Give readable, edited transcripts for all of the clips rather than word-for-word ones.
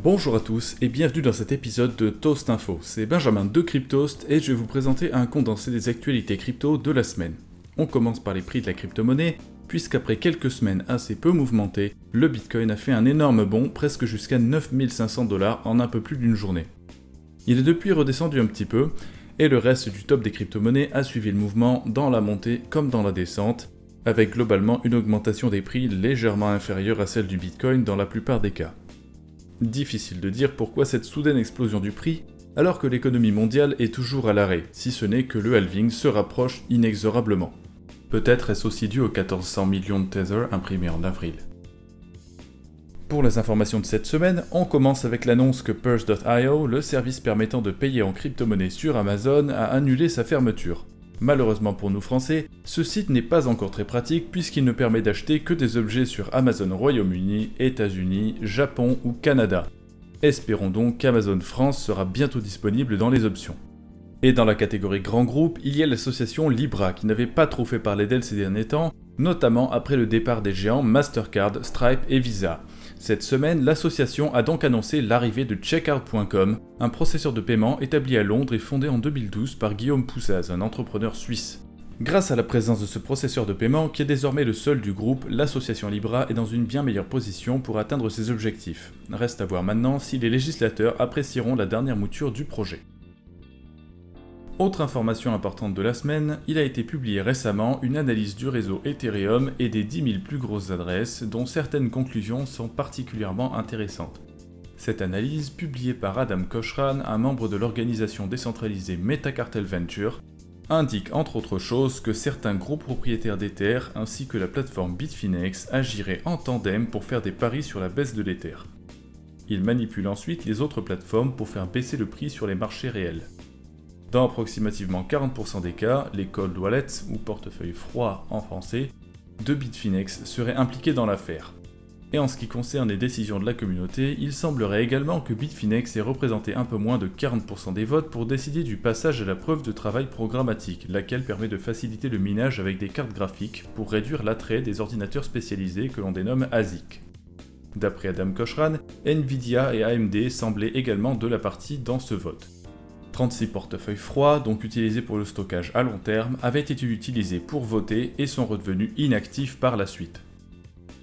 Bonjour à tous et bienvenue dans cet épisode de Toast Info. C'est Benjamin de Cryptost et je vais vous présenter un condensé des actualités crypto de la semaine. On commence par les prix de la crypto-monnaie, puisqu'après quelques semaines assez peu mouvementées, le Bitcoin a fait un énorme bond, presque jusqu'à 9500 $ en un peu plus d'une journée. Il est depuis redescendu un petit peu, et le reste du top des crypto-monnaies a suivi le mouvement dans la montée comme dans la descente, avec globalement une augmentation des prix légèrement inférieure à celle du Bitcoin dans la plupart des cas. Difficile de dire pourquoi cette soudaine explosion du prix, alors que l'économie mondiale est toujours à l'arrêt, si ce n'est que le halving se rapproche inexorablement. Peut-être est-ce aussi dû aux 1400 millions de Tether imprimés en avril. Pour les informations de cette semaine, on commence avec l'annonce que Purse.io, le service permettant de payer en crypto-monnaie sur Amazon, a annulé sa fermeture. Malheureusement pour nous Français, ce site n'est pas encore très pratique puisqu'il ne permet d'acheter que des objets sur Amazon Royaume-Uni, États-Unis, Japon ou Canada. Espérons donc qu'Amazon France sera bientôt disponible dans les options. Et dans la catégorie grand groupe, il y a l'association Libra qui n'avait pas trop fait parler d'elle ces derniers temps, notamment après le départ des géants Mastercard, Stripe et Visa. Cette semaine, l'association a donc annoncé l'arrivée de Checkout.com, un processeur de paiement établi à Londres et fondé en 2012 par Guillaume Poussaz, un entrepreneur suisse. Grâce à la présence de ce processeur de paiement, qui est désormais le seul du groupe, l'association Libra est dans une bien meilleure position pour atteindre ses objectifs. Reste à voir maintenant si les législateurs apprécieront la dernière mouture du projet. Autre information importante de la semaine, il a été publié récemment une analyse du réseau Ethereum et des 10 000 plus grosses adresses, dont certaines conclusions sont particulièrement intéressantes. Cette analyse, publiée par Adam Koshran, un membre de l'organisation décentralisée Metacartel Venture, indique entre autres choses que certains gros propriétaires d'Ether ainsi que la plateforme Bitfinex agiraient en tandem pour faire des paris sur la baisse de l'Ether. Ils manipulent ensuite les autres plateformes pour faire baisser le prix sur les marchés réels. Dans approximativement 40% des cas, les cold wallets, ou portefeuilles froids en français, de Bitfinex seraient impliqués dans l'affaire. Et en ce qui concerne les décisions de la communauté, il semblerait également que Bitfinex ait représenté un peu moins de 40% des votes pour décider du passage à la preuve de travail programmatique, laquelle permet de faciliter le minage avec des cartes graphiques pour réduire l'attrait des ordinateurs spécialisés que l'on dénomme ASIC. D'après Adam Koshran, Nvidia et AMD semblaient également de la partie dans ce vote. 36 portefeuilles froids, donc utilisés pour le stockage à long terme, avaient été utilisés pour voter et sont redevenus inactifs par la suite.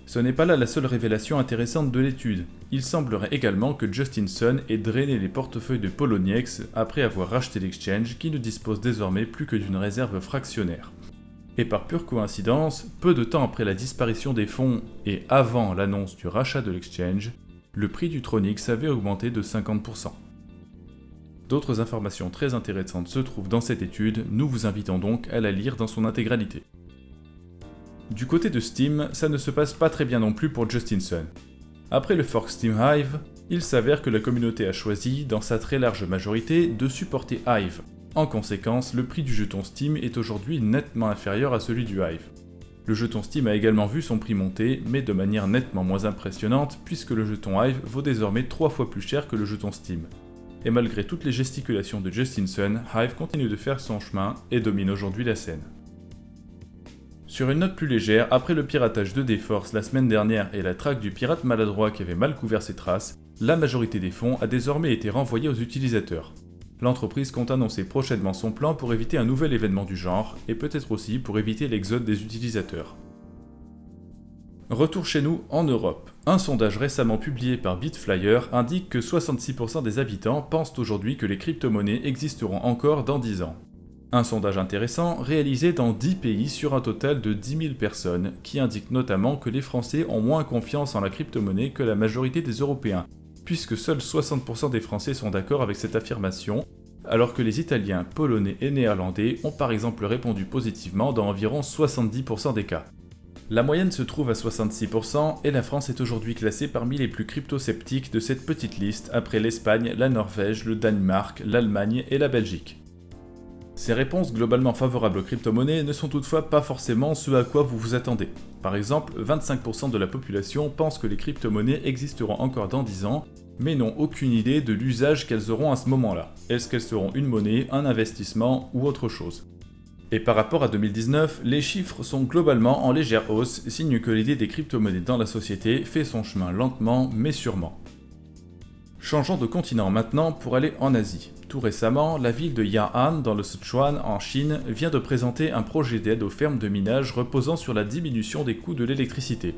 Ce n'est pas là la seule révélation intéressante de l'étude. Il semblerait également que Justin Sun ait drainé les portefeuilles de Poloniex après avoir racheté l'exchange qui ne dispose désormais plus que d'une réserve fractionnaire. Et par pure coïncidence, peu de temps après la disparition des fonds et avant l'annonce du rachat de l'exchange, le prix du Tronix avait augmenté de 50%. D'autres informations très intéressantes se trouvent dans cette étude, nous vous invitons donc à la lire dans son intégralité. Du côté de Steam, ça ne se passe pas très bien non plus pour Justin Sun. Après le fork Steam Hive, il s'avère que la communauté a choisi, dans sa très large majorité, de supporter Hive. En conséquence, le prix du jeton Steam est aujourd'hui nettement inférieur à celui du Hive. Le jeton Steam a également vu son prix monter, mais de manière nettement moins impressionnante, puisque le jeton Hive vaut désormais 3 fois plus cher que le jeton Steam. Et malgré toutes les gesticulations de Justin Sun, Hive continue de faire son chemin et domine aujourd'hui la scène. Sur une note plus légère, après le piratage de D-Force la semaine dernière et la traque du pirate maladroit qui avait mal couvert ses traces, la majorité des fonds a désormais été renvoyée aux utilisateurs. L'entreprise compte annoncer prochainement son plan pour éviter un nouvel événement du genre, et peut-être aussi pour éviter l'exode des utilisateurs. Retour chez nous en Europe. Un sondage récemment publié par Bitflyer indique que 66% des habitants pensent aujourd'hui que les crypto-monnaies existeront encore dans 10 ans. Un sondage intéressant réalisé dans 10 pays sur un total de 10 000 personnes, qui indique notamment que les Français ont moins confiance en la crypto-monnaie que la majorité des Européens, puisque seuls 60% des Français sont d'accord avec cette affirmation, alors que les Italiens, Polonais et Néerlandais ont par exemple répondu positivement dans environ 70% des cas. La moyenne se trouve à 66% et la France est aujourd'hui classée parmi les plus crypto-sceptiques de cette petite liste après l'Espagne, la Norvège, le Danemark, l'Allemagne et la Belgique. Ces réponses globalement favorables aux crypto-monnaies ne sont toutefois pas forcément ce à quoi vous vous attendez. Par exemple, 25% de la population pense que les crypto-monnaies existeront encore dans 10 ans, mais n'ont aucune idée de l'usage qu'elles auront à ce moment-là. Est-ce qu'elles seront une monnaie, un investissement ou autre chose ? Et par rapport à 2019, les chiffres sont globalement en légère hausse, signe que l'idée des crypto-monnaies dans la société fait son chemin lentement mais sûrement. Changeons de continent maintenant pour aller en Asie. Tout récemment, la ville de Ya'an dans le Sichuan en Chine vient de présenter un projet d'aide aux fermes de minage reposant sur la diminution des coûts de l'électricité.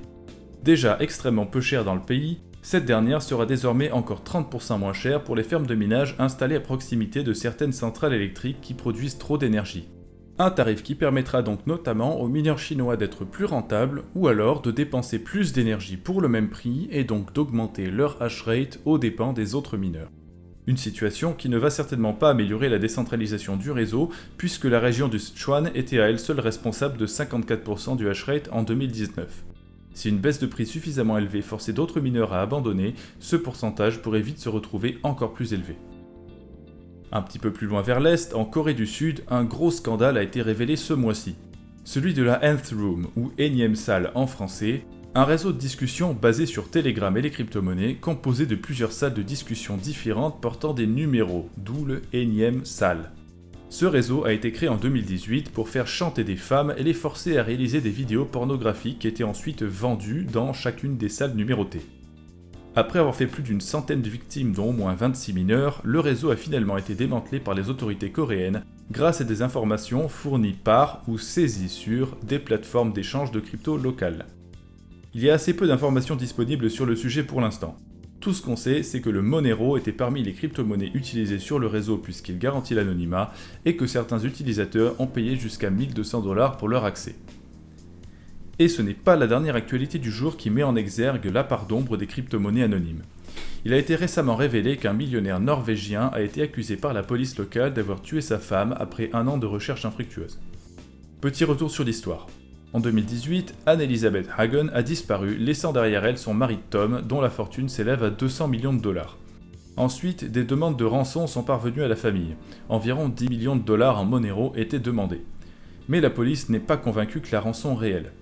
Déjà extrêmement peu chère dans le pays, cette dernière sera désormais encore 30% moins chère pour les fermes de minage installées à proximité de certaines centrales électriques qui produisent trop d'énergie. Un tarif qui permettra donc notamment aux mineurs chinois d'être plus rentables ou alors de dépenser plus d'énergie pour le même prix et donc d'augmenter leur hash rate aux dépens des autres mineurs. Une situation qui ne va certainement pas améliorer la décentralisation du réseau puisque la région du Sichuan était à elle seule responsable de 54% du hash rate en 2019. Si une baisse de prix suffisamment élevée forçait d'autres mineurs à abandonner, ce pourcentage pourrait vite se retrouver encore plus élevé. Un petit peu plus loin vers l'est, en Corée du Sud, un gros scandale a été révélé ce mois-ci. Celui de la Nth Room, ou énième salle en français, un réseau de discussion basé sur Telegram et les crypto-monnaies, composé de plusieurs salles de discussion différentes portant des numéros, d'où le énième salle. Ce réseau a été créé en 2018 pour faire chanter des femmes et les forcer à réaliser des vidéos pornographiques qui étaient ensuite vendues dans chacune des salles numérotées. Après avoir fait plus d'une centaine de victimes dont au moins 26 mineurs, le réseau a finalement été démantelé par les autorités coréennes grâce à des informations fournies par ou saisies sur des plateformes d'échange de crypto locales. Il y a assez peu d'informations disponibles sur le sujet pour l'instant. Tout ce qu'on sait, c'est que le Monero était parmi les crypto-monnaies utilisées sur le réseau puisqu'il garantit l'anonymat et que certains utilisateurs ont payé jusqu'à 1200 $ pour leur accès. Et ce n'est pas la dernière actualité du jour qui met en exergue la part d'ombre des crypto-monnaies anonymes. Il a été récemment révélé qu'un millionnaire norvégien a été accusé par la police locale d'avoir tué sa femme après un an de recherche infructueuse. Petit retour sur l'histoire. En 2018, Anne-Elisabeth Hagen a disparu, laissant derrière elle son mari Tom, dont la fortune s'élève à 200 millions de $. Ensuite, des demandes de rançon sont parvenues à la famille. Environ 10 millions de $ en Monero étaient demandés. Mais la police n'est pas convaincue que la rançon réelle.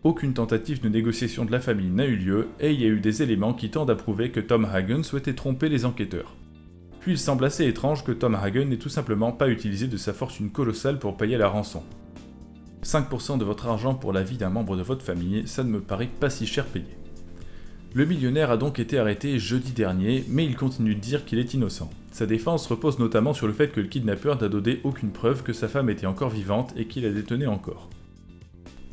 Aucune tentative de négociation de la famille n'a eu lieu et il y a eu des éléments qui tendent à prouver que Tom Hagen souhaitait tromper les enquêteurs. Puis il semble assez étrange que Tom Hagen n'ait tout simplement pas utilisé de sa fortune colossale pour payer la rançon. 5% de votre argent pour la vie d'un membre de votre famille, ça ne me paraît pas si cher payé. Le millionnaire a donc été arrêté jeudi dernier, mais il continue de dire qu'il est innocent. Sa défense repose notamment sur le fait que le kidnappeur n'a donné aucune preuve que sa femme était encore vivante et qu'il la détenait encore.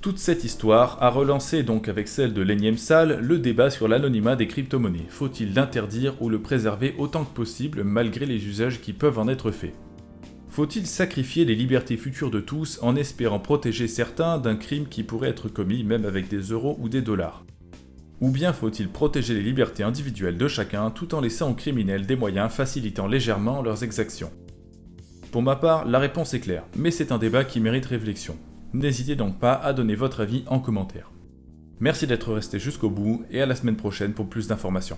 Toute cette histoire a relancé donc avec celle de l'énième salle le débat sur l'anonymat des crypto-monnaies. Faut-il l'interdire ou le préserver autant que possible malgré les usages qui peuvent en être faits ? Faut-il sacrifier les libertés futures de tous en espérant protéger certains d'un crime qui pourrait être commis même avec des euros ou des dollars ? Ou bien faut-il protéger les libertés individuelles de chacun tout en laissant aux criminels des moyens facilitant légèrement leurs exactions ? Pour ma part, la réponse est claire, mais c'est un débat qui mérite réflexion. N'hésitez donc pas à donner votre avis en commentaire. Merci d'être resté jusqu'au bout et à la semaine prochaine pour plus d'informations.